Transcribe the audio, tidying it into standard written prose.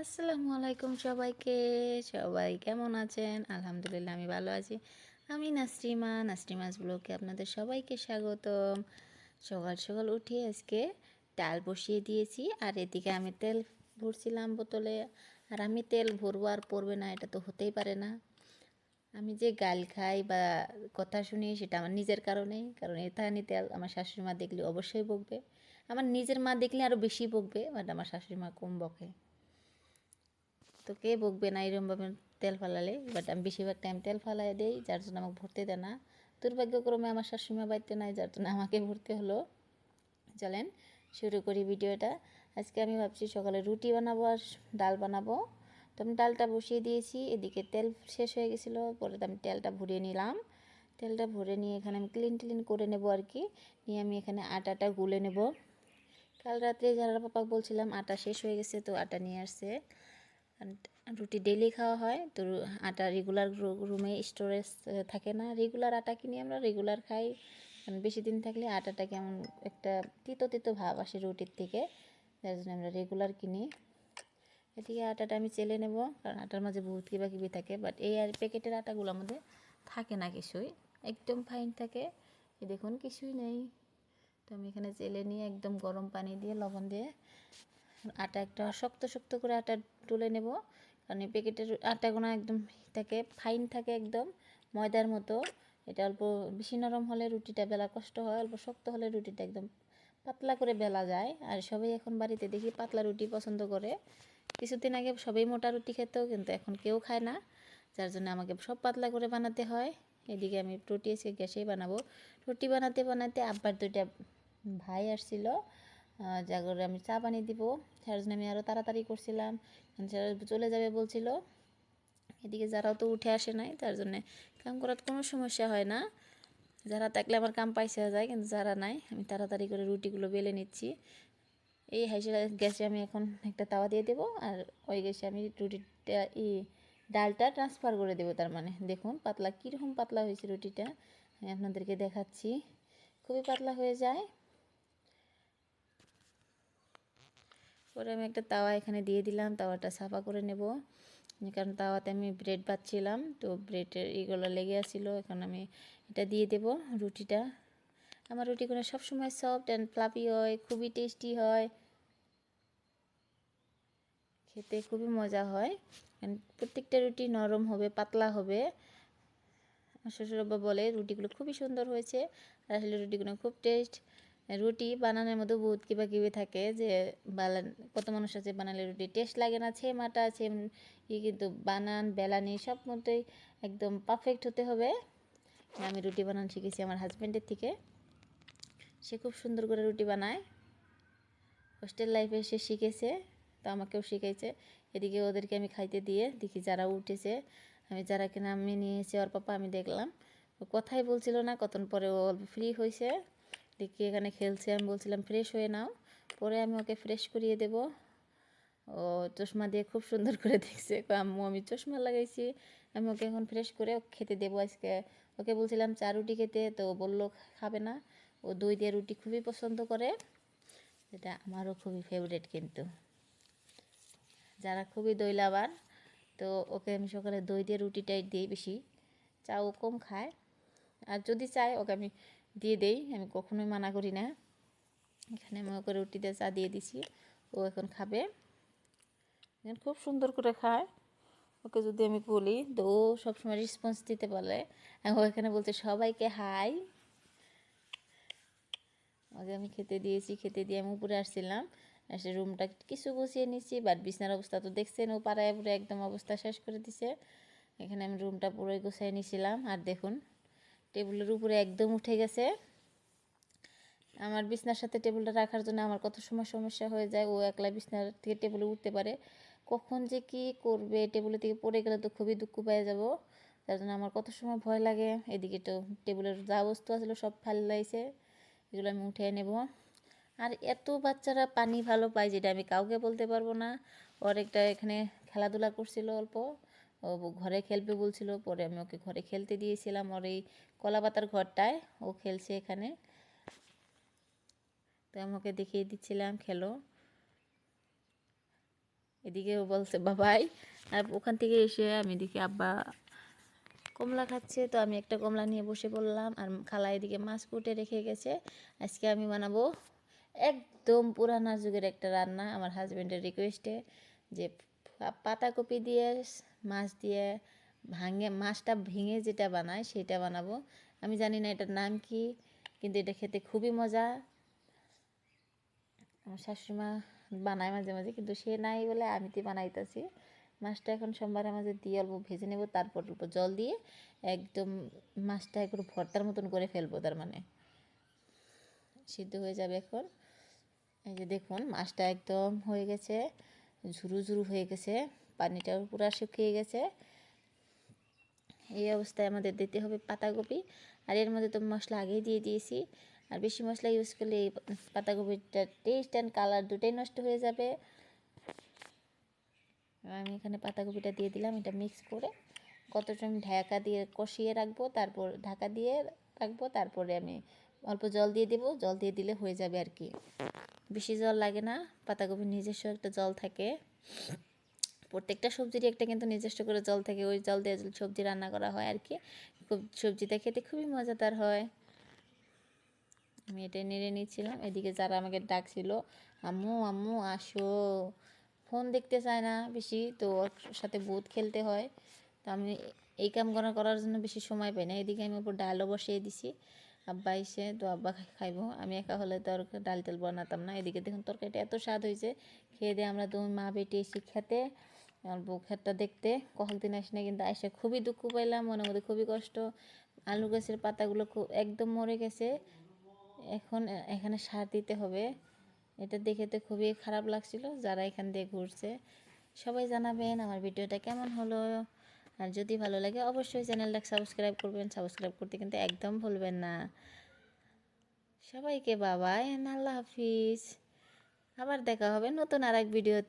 আসসালামু আলাইকুম সবাইকে। সবাই কেমন আছেন? আলহামদুলিল্লাহ আমি ভালো আছি। আমি নাসরিমাস ব্লগে আপনাদের সবাইকে স্বাগতম। সকাল সকাল উঠে আজকে ডাল বসিয়ে দিয়েছি, আর এদিকে আমি তেল ভরছিলাম বোতলে। আর আমি তেল ভরবো আর পড়বে না, এটা তো হতেই পারে না। আমি যে গাল খাই বা কথা শুনি সেটা আমার নিজের কারণেই, কারণ এথানি তেল আমার শাশুড়ি মা দেখলে অবশ্যই বকবে। আমার নিজের মা দেখলে আরও বেশি বকবে, বাট আমার শাশুড়ি মা কম বকে। তো কে বকবে না এরকমভাবে তেল ফালালে, বাট আমি বেশিরভাগ টাইম তেল ফালাই দেই, যার জন্য আমাকে ভরতে দেয় না। দুর্ভাগ্যক্রমে আমার শাশুড়িমা বাড়িতে নাই, যার জন্য আমাকে ভরতে হলো। চলেন শুরু করি ভিডিওটা। আজকে আমি ভাবছি সকালে রুটি বানাবো আর ডাল বানাবো। তো আমি ডালটা বসিয়ে দিয়েছি, এদিকে তেল শেষ হয়ে গেছিলো, পরে আমি তেলটা ভরিয়ে নিলাম। তেলটা ভরে নিয়ে এখানে আমি ক্লিন করে নেব আর কি। নিয়ে আমি এখানে আটাটা গুলে নেব। কাল রাত্রে যারা পাপা বলছিলাম আটা শেষ হয়ে গেছে, তো আটা নিয়ে আসছে। রুটি ডেলি খাওয়া হয়, তো আটা রেগুলার রুমে স্টোরেজ থাকে না। রেগুলার আটা কিনি আমরা, রেগুলার খাই, কারণ বেশি দিন থাকলে আটাটা কেমন একটা তিতো তিতো ভাব আসে রুটির থেকে, যার জন্য আমরা রেগুলার কিনি। এদিকে আটাটা আমি চেলে নেব, কারণ আটার মাঝে বহুত কিবা থাকে, বাট এই আর প্যাকেটের আটাগুলোর মধ্যে থাকে না কিছুই, একদম ফাইন থাকে। এই দেখুন কিছুই নেই। তো আমি এখানে চেলে নিয়ে একদম গরম পানি দিয়ে লবণ দিয়ে আটা একটা শক্ত শক্ত করে আটা তুলে নেব, কারণ এই প্যাকেটের আটাগুলো একদম থাকে ফাইন থাকে, একদম ময়দার মতো। এটা অল্প বেশি নরম হলে রুটিটা বেলা কষ্ট হয়, অল্প শক্ত হলে রুটিটা একদম পাতলা করে বেলা যায়। আর সবাই এখন বাড়িতে দেখি পাতলা রুটি পছন্দ করে। কিছুদিন আগে সবাই মোটা রুটি খেত, কিন্তু এখন কেউ খায় না, যার জন্য আমাকে সব পাতলা করে বানাতে হয়। এদিকে আমি রুটি এসে গ্যাসেই বানাবো। রুটি বানাতে বানাতে আব্বার দুইটা ভাই আসছিল, জাগরে আমি চা বানিয়ে দিব, তার জন্য আমি আরও তাড়াতাড়ি করছিলাম, যারা চলে যাবে বলছিল। এদিকে যারাও তো উঠে আসে নাই, তার জন্যে কাম করার কোনো সমস্যা হয় না। যারা থাকলে আমার কাম পাইসা যায়, কিন্তু যারা নাই আমি তাড়াতাড়ি করে রুটিগুলো বেলে নিচ্ছি। এই হাইসে গ্যাসে আমি এখন একটা তাওয়া দিয়ে দেবো, আর ওই গ্যাসে আমি রুটিটা ডালটা ট্রান্সফার করে দেবো। তার মানে দেখুন পাতলা, কীরকম পাতলা হয়েছে রুটিটা আমি আপনাদেরকে দেখাচ্ছি, খুবই পাতলা হয়ে যায়। পরে আমি একটা তাওয়া এখানে দিয়ে দিলাম, তাওয়াটা সাফা করে নেব, কারণ তাওয়াতে আমি ব্রেড বাচ্ছিলাম, তো ব্রেডের এগুলো লেগে আসছিলো। এখন আমি এটা দিয়ে দেব রুটিটা। আমার রুটিগুলো সবসময় সফট অ্যান্ড ফ্লাফি হয়, খুবই টেস্টি হয়, খেতে খুবই মজা হয়। প্রত্যেকটা রুটি নরম হবে, পাতলা হবে। শ্বশুরবাবা বলে রুটিগুলো খুবই সুন্দর হয়েছে, আর আসলে রুটিগুলো খুব টেস্ট। রুটি বানানোর মধ্যে বহুত কিবা থাকে, যে কত মানুষ আছে বানালে রুটি টেস্ট লাগে না, ছেম আটা ছেম কিন্তু বানান বেলানি সব মতোই একদম পারফেক্ট হতে হবে। আমি রুটি বানানো শিখেছি আমার হাজব্যান্ডের থেকে, সে খুব সুন্দর করে রুটি বানায়। হোস্টেল লাইফে সে শিখেছে, তো আমাকেও শিখাইছে। এদিকে ওদেরকে আমি খাইতে দিয়ে দেখি যারা উঠেছে, আমি যারা কিনা আমি নিয়েছি ওর পাপা, আমি দেখলাম ও কথাই বলছিল না, কতক্ষণ পরে ও অল্প ফ্রি হয়েছে, দেখি এখানে খেলছে। আমি বলছিলাম ফ্রেশ হয়ে নাও, পরে আমি ওকে ফ্রেশ করিয়ে দেব। ও চশমা দিয়ে খুব সুন্দর করে দেখছে, আম্মু আমি চশমা লাগাইছি। আমি ওকে এখন ফ্রেশ করে খেতে দেবো আজকে। ওকে বলছিলাম চা রুটি খেতে, তো বললো খাবে না, ও দই দিয়ে রুটি খুবই পছন্দ করে, যেটা আমারও খুবই ফেভারিট। কিন্তু যারা খুবই দই লাভার, তো ওকে আমি সকালে দই দিয়ে রুটিটাই দিই বেশি, চা ও কম খায়। আর যদি চাই ওকে আমি দিয়ে দেই, আমি কখনোই মানা করি না। এখানে আমি ওকে রুটিতে চা দিয়ে দিছি, ও এখন খাবে, খুব সুন্দর করে খায়। ওকে যদি আমি বলি তো ও সবসময় রেসপন্স দিতে পারে। ও এখানে বলছে সবাইকে হাই। ওকে আমি খেতে দিয়েছি, খেতে দিয়ে আমি উপরে আসছিলাম, এসে রুমটা কিছু গুছিয়ে নিচ্ছি, বাট বিছনার অবস্থা তো দেখছেন, ও পাড়ায় পুরো একদম অবস্থা শেষ করে দিছে। এখানে আমি রুমটা পুরোই গুছিয়ে নিয়েছিলাম, আর দেখুন টেবিলের উপরে একদম উঠে গেছে। আমার বিছনার সাথে টেবিলটা রাখার জন্য আমার কত সময় সমস্যা হয়ে যায়, ও একলা বিছনার থেকে টেবিলে উঠতে পারে, কখন যে কি করবে, টেবিলের থেকে পড়ে গেলে তো খুবই দুঃখ পেয়ে যাব, তার জন্য আমার কত সময় ভয় লাগে। এদিকে তো টেবিলের যা বস্তু আসলে সব ফালাইছে, এগুলো আমি উঠে নেব। আর এত বাচ্চারা পানি ভালো পায় যেটা আমি কাউকে বলতে পারবো না। ওর একটা এখানে খেলাধুলা করছিল অল্প, ও ঘরে খেলবে বলছিল, পরে আমি ওকে ঘরে খেলতে দিয়েছিলাম, ওর এই কলা পাতার ঘরটায় ও খেলছে এখানে, তো আমি ওকে দেখিয়ে দিচ্ছিলাম খেলো। এদিকেও বলছে বাবাই। আর ওখান থেকে এসে আমি দেখি আব্বা কমলা খাচ্ছে, তো আমি একটা কমলা নিয়ে বসে পড়লাম। আর খালা এদিকে মাছ কুটে রেখে গেছে। আজকে আমি বানাবো একদম পুরানা যুগের একটা রান্না, আমার হাজব্যান্ডের রিকোয়েস্টে, যে পাতাকপি দিয়ে মাছ দিয়ে মাছটা ভেঙে যেটা বানায় সেটা বানাবো। আমি জানি না এটার নাম কি, কিন্তু এটা খেতে খুবই মজা। আমার শাশুড়িমা বানায় মাঝে মাঝে, কিন্তু সে নাই বলে আমি তো বানাইতেছি। মাছটা এখন সোমবারের মাঝে দিয়ে অল্প ভেজে নেব, তারপর অল্প জল দিয়ে একদম মাছটা একটু ভর্তার মতন করে ফেলবো, তার মানে সিদ্ধ হয়ে যাবে এখন। এই যে দেখুন মাছটা একদম হয়ে গেছে, ঝুরু ঝুরু হয়ে গেছে, পানিটাও পুরো শুকিয়ে গেছে। এই অবস্থায় আমাদের দিতে হবে পাতাকপি। আর এর মধ্যে তো মশলা আগেই দিয়ে দিয়েছি, আর বেশি মশলা ইউজ করলে এই পাতাকপিটার টেস্ট অ্যান্ড কালার দুটোই নষ্ট হয়ে যাবে। আমি এখানে পাতাকপিটা দিয়ে দিলাম, এটা মিক্স করে কতটা আমি ঢাকা দিয়ে কষিয়ে রাখবো, তারপর ঢাকা দিয়ে রাখবো, তারপরে আমি অল্প জল দিয়ে দেবো। জল দিয়ে দিলে হয়ে যাবে আর কি, বেশি জল লাগে না। পাতাকপির নিজস্ব একটা জল থাকে, প্রত্যেকটা সবজিরই একটা কিন্তু নিজস্ব করে জল থাকে, ওই জল দিয়ে সবজি রান্না করা হয় আর কি। খুব সবজিটা খেতে খুবই মজাদার হয়। আমি এটা নেড়ে নিচ্ছিলাম। এদিকে যারা আমাকে ডাকছিল, আম্মু আম্মু আসো, ফোন দেখতে চায় না বেশি, তো ওর সাথে ভূত খেলতে হয়। তো আমি এই কাম করার জন্য বেশি সময় পাই না। এদিকে আমি উপর ডালও বসিয়ে দিছি, আব্বা এসে তো আব্বা খাইবো, আমি একা হলে তো আর ডাল টাল বানাতাম না। এদিকে দেখুন তরকারিটা এত স্বাদ হয়েছে, খেয়ে দিয়ে আমরা দুই মা বেটি এসে খেতে, আর বউ খেতটা দেখতে কয়েকদিন আসে না, কিন্তু আইসা খুবই দুঃখ পাইলাম, মনের মধ্যে খুবই কষ্ট। আলু গাছের পাতাগুলো খুব একদম মরে গেছে, এখন এখানে সার দিতে হবে। এটা দেখে তো খুবই খারাপ লাগছিল। যারা এখান দিয়ে ঘুরছে সবাই জানাবেন আমার ভিডিওটা কেমন হলো। আর যদি ভালো লাগে অবশ্যই চ্যানেলটা সাবস্ক্রাইব করবেন, সাবস্ক্রাইব করতে কিন্তু একদম ভুলবেন না। সবাইকে বাবাই, আল্লাহ হাফিজ। আবার দেখা হবে নতুন আর এক ভিডিওতে।